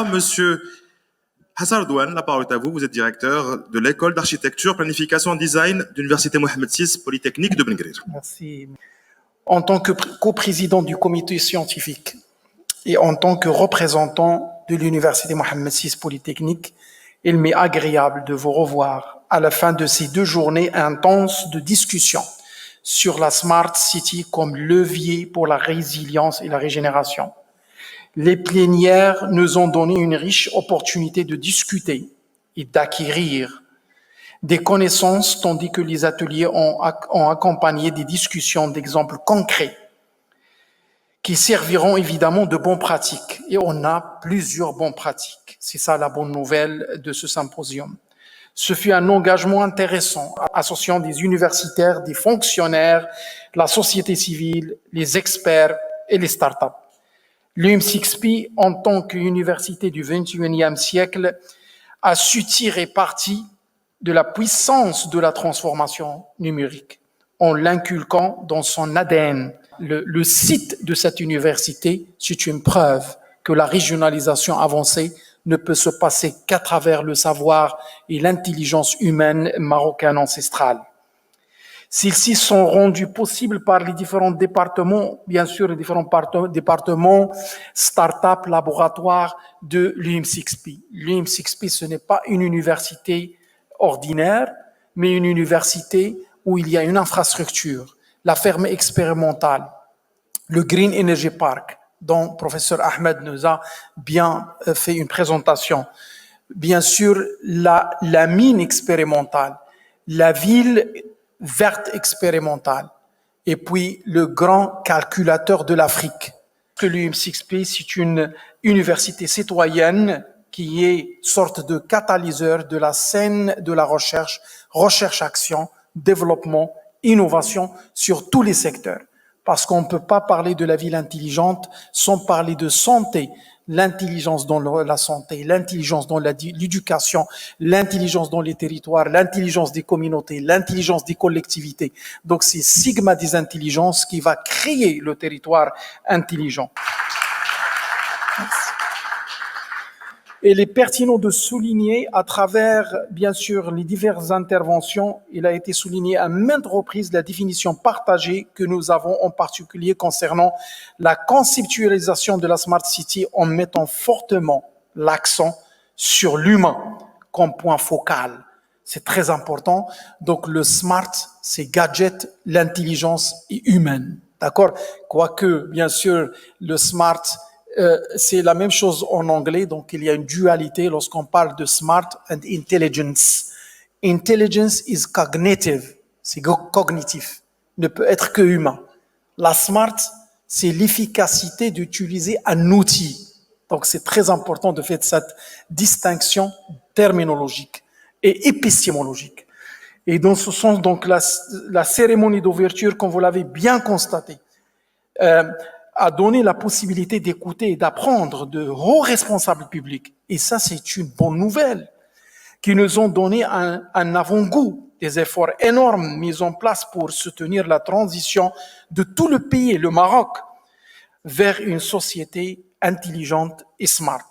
Monsieur Hassan Douane, la parole est à vous. Vous êtes directeur de l'école d'architecture, planification, design de l'Université Mohamed VI Polytechnique de Ben Guerir. Merci. En tant que coprésident du comité scientifique et en tant que représentant de l'Université Mohamed VI Polytechnique, il m'est agréable de vous revoir à la fin de ces 2 journées intenses de discussion sur la Smart City comme levier pour la résilience et la régénération. Les plénières nous ont donné une riche opportunité de discuter et d'acquérir des connaissances, tandis que les ateliers ont accompagné des discussions d'exemples concrets qui serviront évidemment de bonnes pratiques. Et on a plusieurs bonnes pratiques. C'est ça la bonne nouvelle de ce symposium. Ce fut un engagement intéressant, associant des universitaires, des fonctionnaires, la société civile, les experts et les startups. L'UM6P, en tant qu'université du XXIe siècle, a su tirer parti de la puissance de la transformation numérique en l'inculquant dans son ADN. Le site de cette université, c'est une preuve que la régionalisation avancée ne peut se passer qu'à travers le savoir et l'intelligence humaine marocaine ancestrale. Celles-ci sont rendues possibles par les différents départements, bien sûr, les différents départements, start-up, laboratoires de l'UM6P. L'UM6P, ce n'est pas une université ordinaire, mais une université où il y a une infrastructure, la ferme expérimentale, le Green Energy Park, dont le professeur Ahmed nous a bien fait une présentation. Bien sûr, la mine expérimentale, la ville verte expérimentale, et puis le grand calculateur de l'Afrique. L'UM6P, c'est une université citoyenne qui est sorte de catalyseur de la scène de la recherche-action, développement, innovation sur tous les secteurs. Parce qu'on ne peut pas parler de la ville intelligente sans parler de santé, l'intelligence dans la santé, l'intelligence dans l'éducation, l'intelligence dans les territoires, l'intelligence des communautés, l'intelligence des collectivités. Donc c'est Sigma des intelligences qui va créer le territoire intelligent. Merci. Il est pertinent de souligner à travers, bien sûr, les diverses interventions, il a été souligné à maintes reprises la définition partagée que nous avons en particulier concernant la conceptualisation de la Smart City en mettant fortement l'accent sur l'humain comme point focal. C'est très important. Donc le smart, c'est gadget, l'intelligence est humaine. D'accord? Quoique, bien sûr, le smart, c'est la même chose en anglais, donc il y a une dualité lorsqu'on parle de smart and intelligence. Intelligence is cognitive, c'est cognitif, ne peut être que humain. La smart, c'est l'efficacité d'utiliser un outil. Donc c'est très important de faire cette distinction terminologique et épistémologique. Et dans ce sens, donc la cérémonie d'ouverture, comme vous l'avez bien constaté, a donné la possibilité d'écouter et d'apprendre de hauts responsables publics. Et ça, c'est une bonne nouvelle, qui nous ont donné un avant-goût des efforts énormes mis en place pour soutenir la transition de tout le pays, le Maroc, vers une société intelligente et smart.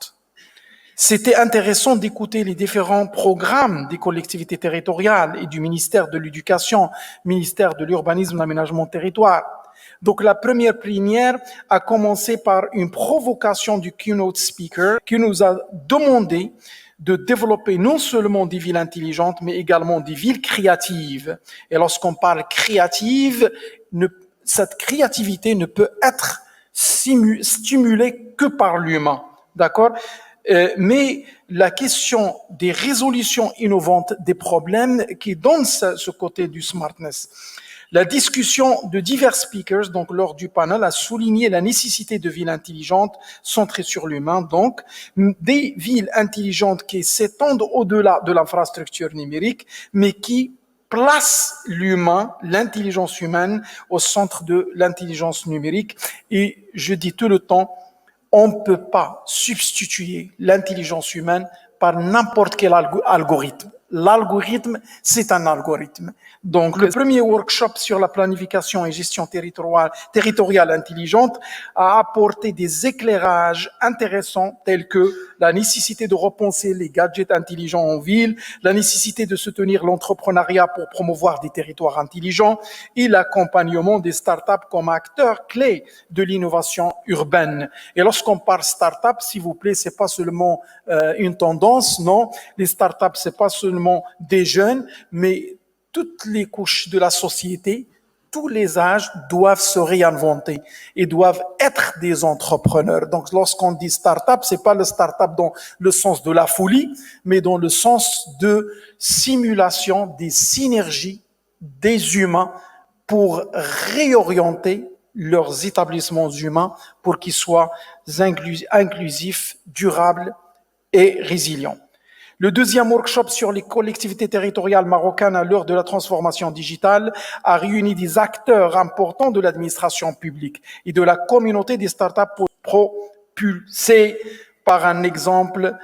C'était intéressant d'écouter les différents programmes des collectivités territoriales et du ministère de l'Éducation, ministère de l'Urbanisme et de l'Aménagement territoire. Donc la première plénière a commencé par une provocation du keynote speaker qui nous a demandé de développer non seulement des villes intelligentes, mais également des villes créatives. Et lorsqu'on parle créative, cette créativité ne peut être stimulée que par l'humain. D'accord? Mais la question des résolutions innovantes des problèmes qui donnent ce côté du smartness. La discussion de divers speakers, donc lors du panel, a souligné la nécessité de villes intelligentes centrées sur l'humain, donc des villes intelligentes qui s'étendent au-delà de l'infrastructure numérique, mais qui placent l'humain, l'intelligence humaine, au centre de l'intelligence numérique. Et je dis tout le temps, on ne peut pas substituer l'intelligence humaine par n'importe quel algorithme. L'algorithme, c'est un algorithme. Donc, le premier workshop sur la planification et gestion territoriale intelligente a apporté des éclairages intéressants tels que la nécessité de repenser les gadgets intelligents en ville, la nécessité de soutenir l'entrepreneuriat pour promouvoir des territoires intelligents et l'accompagnement des startups comme acteurs clés de l'innovation urbaine. Et lorsqu'on parle startup, s'il vous plaît, c'est pas seulement une tendance, non. Les startups, c'est pas seulement des jeunes, mais toutes les couches de la société, tous les âges doivent se réinventer et doivent être des entrepreneurs. Donc, lorsqu'on dit start-up, c'est pas le start-up dans le sens de la folie, mais dans le sens de simulation des synergies des humains pour réorienter leurs établissements humains pour qu'ils soient inclusifs, durables et résilients. Le deuxième workshop sur les collectivités territoriales marocaines à l'heure de la transformation digitale a réuni des acteurs importants de l'administration publique et de la communauté des startups propulsés par un exemple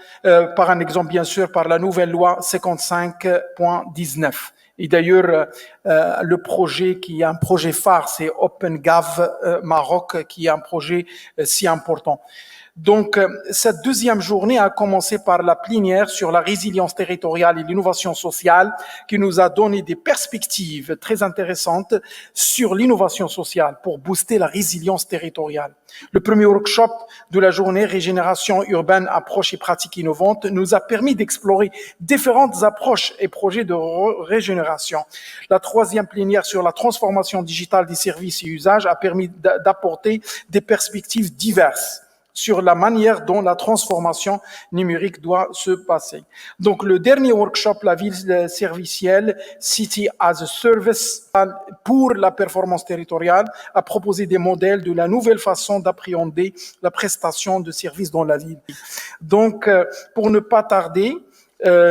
bien sûr par la nouvelle loi 55.19. Et d'ailleurs, le projet qui est un projet phare, c'est OpenGov Maroc, qui est un projet si important. Donc, cette deuxième journée a commencé par la plénière sur la résilience territoriale et l'innovation sociale qui nous a donné des perspectives très intéressantes sur l'innovation sociale pour booster la résilience territoriale. Le premier workshop de la journée Régénération urbaine, approches et pratiques innovantes nous a permis d'explorer différentes approches et projets de régénération. La troisième plénière sur la transformation digitale des services et usages a permis d'apporter des perspectives diverses sur la manière dont la transformation numérique doit se passer. Donc, le dernier workshop, la ville servicielle, City as a Service, pour la performance territoriale, a proposé des modèles de la nouvelle façon d'appréhender la prestation de services dans la ville. Donc, pour ne pas tarder,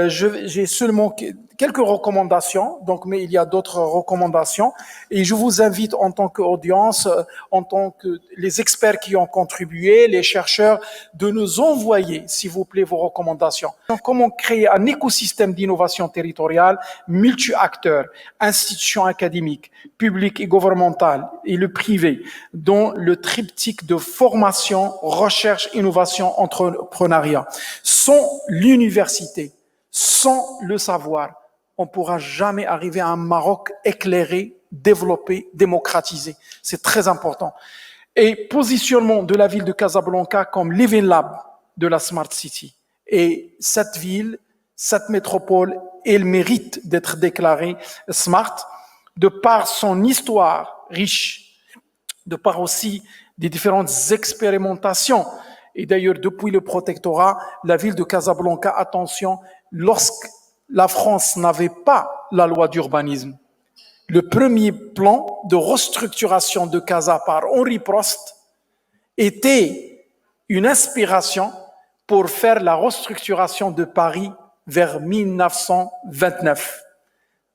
j'ai seulement quelques recommandations, donc, mais il y a d'autres recommandations, et je vous invite en tant qu'audience, en tant que les experts qui ont contribué, les chercheurs, de nous envoyer, s'il vous plaît, vos recommandations. Donc, comment créer un écosystème d'innovation territoriale multi-acteurs, institutions académiques, publiques et gouvernementales, et le privé, dont le triptyque de formation, recherche, innovation, entrepreneuriat. Sans l'université, sans le savoir, on ne pourra jamais arriver à un Maroc éclairé, développé, démocratisé. C'est très important. Et positionnement de la ville de Casablanca comme Living Lab de la Smart City. Et cette ville, cette métropole, elle mérite d'être déclarée Smart de par son histoire riche, de par aussi des différentes expérimentations. Et d'ailleurs, depuis le protectorat, la ville de Casablanca, attention, lorsque la France n'avait pas la loi d'urbanisme, le premier plan de restructuration de Casa par Henri Prost était une inspiration pour faire la restructuration de Paris vers 1929.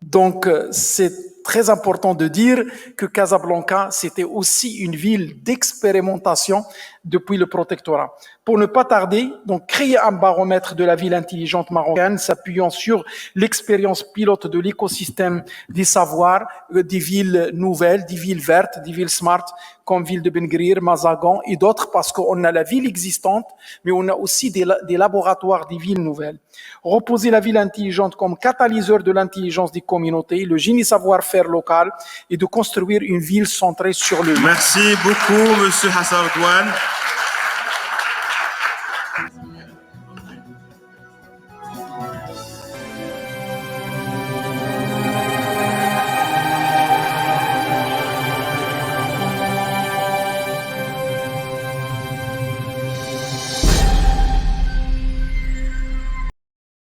Donc, c'est très important de dire que Casablanca, c'était aussi une ville d'expérimentation depuis le protectorat. Pour ne pas tarder, donc créer un baromètre de la ville intelligente marocaine s'appuyant sur l'expérience pilote de l'écosystème des savoirs, des villes nouvelles, des villes vertes, des villes smart, comme ville de Ben Gurir, Mazagan et d'autres, parce qu'on a la ville existante, mais on a aussi des laboratoires des villes nouvelles. Reposer la ville intelligente comme catalyseur de l'intelligence des communautés, le génie savoir-faire local et de construire une ville centrée sur le... Merci beaucoup, Monsieur Hassan Douane.